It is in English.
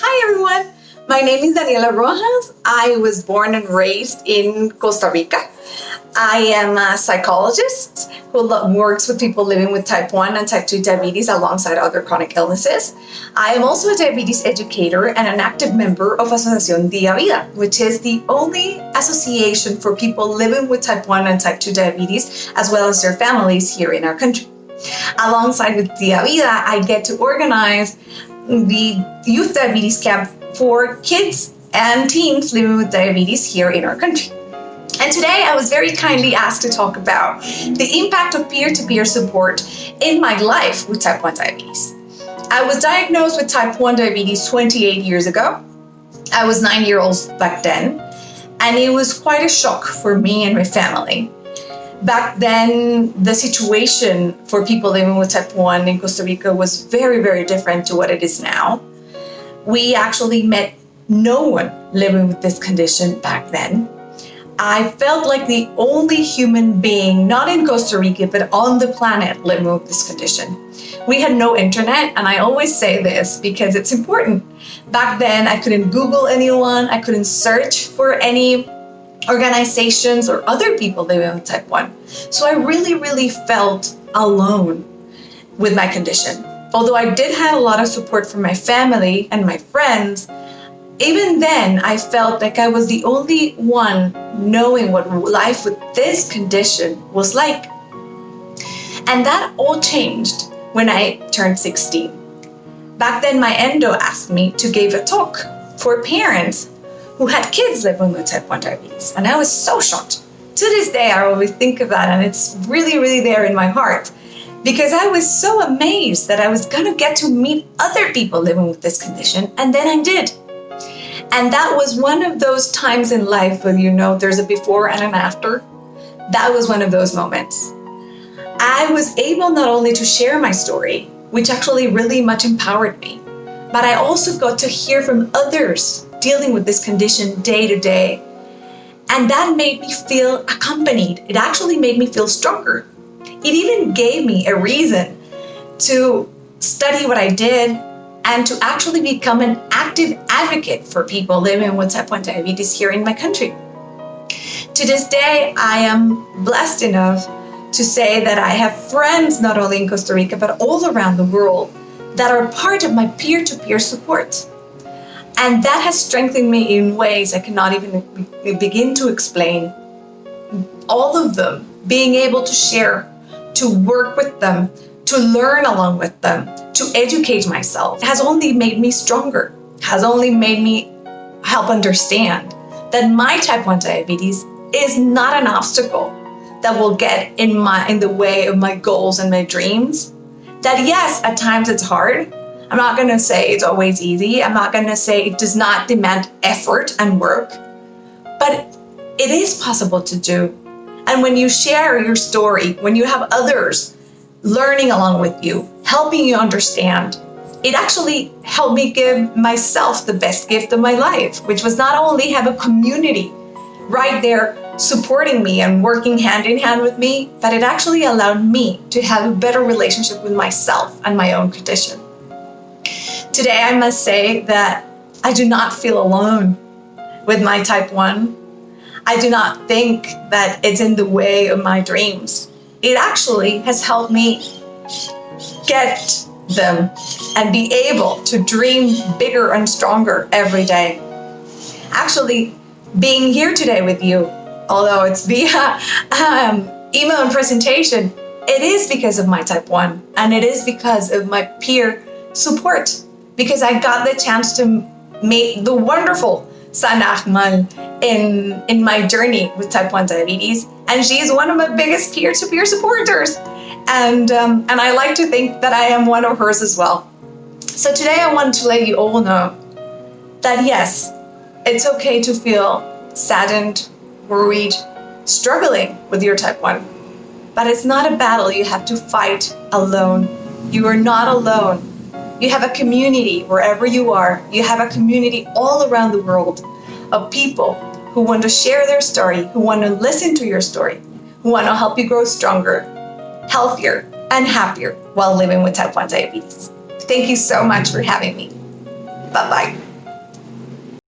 Hi everyone, my name is Daniella Rojas. I was born and raised in Costa Rica. I am a psychologist who works with people living with type 1 and type 2 diabetes alongside other chronic illnesses. I am also a diabetes educator and an active member of Asociación Día Vida, which is the only association for people living with type 1 and type 2 diabetes, as well as their families here in our country. Alongside with Día Vida, I get to organize the youth diabetes camp for kids and teens living with diabetes here in our country. And today I was very kindly asked to talk about the impact of peer-to-peer support in my life with type 1 diabetes. I was diagnosed with type 1 diabetes 28 years ago. I was 9 years old back then, and it was quite a shock for me and my family. Back then, the situation for people living with type 1 in Costa Rica was very, very different to what it is now. We actually met no one living with this condition back then. I felt like the only human being, not in Costa Rica, but on the planet living with this condition. We had no internet, and I always say this because it's important. Back then, I couldn't Google anyone, I couldn't search for any organizations or other people living with type 1. So I really felt alone with my condition. Although I did have a lot of support from my family and my friends, even then I felt like I was the only one knowing what life with this condition was like. And that all changed when I turned 16. Back then my endo asked me to give a talk for parents who had kids living with type 1 diabetes. And I was so shocked. To this day, I always think of that, and it's really there in my heart, because I was so amazed that I was gonna get to meet other people living with this condition, and then I did. And that was one of those times in life where there's a before and an after. That was one of those moments. I was able not only to share my story, which actually really much empowered me, but I also got to hear from others dealing with this condition day to day. And that made me feel accompanied. It actually made me feel stronger. It even gave me a reason to study what I did and to actually become an active advocate for people living with type 1 diabetes here in my country. To this day, I am blessed enough to say that I have friends not only in Costa Rica, but all around the world that are part of my peer-to-peer support. And that has strengthened me in ways I cannot even begin to explain. All of them, being able to share, to work with them, to learn along with them, to educate myself, has only made me stronger, has only made me help understand that my type 1 diabetes is not an obstacle that will get in the way of my goals and my dreams. That yes, at times it's hard. I'm not going to say it's always easy. I'm not going to say it does not demand effort and work, but it is possible to do. And when you share your story, when you have others learning along with you, helping you understand, it actually helped me give myself the best gift of my life, which was not only have a community right there supporting me and working hand in hand with me, but it actually allowed me to have a better relationship with myself and my own condition. Today, I must say that I do not feel alone with my type 1. I do not think that it's in the way of my dreams. It actually has helped me get them and be able to dream bigger and stronger every day. Actually, being here today with you, although it's via email and presentation, it is because of my type 1, and it is because of my peer support, because I got the chance to meet the wonderful Sana Ahmal in my journey with type 1 diabetes, and she is one of my biggest peer-to-peer supporters, and I like to think that I am one of hers as well. So today I want to let you all know that yes, it's okay to feel saddened, worried, struggling with your type 1, but it's not a battle you have to fight alone. You are not alone. You have a community wherever you are. You have a community all around the world of people who want to share their story, who want to listen to your story, who want to help you grow stronger, healthier, and happier while living with type 1 diabetes. Thank you so much for having me. Bye-bye.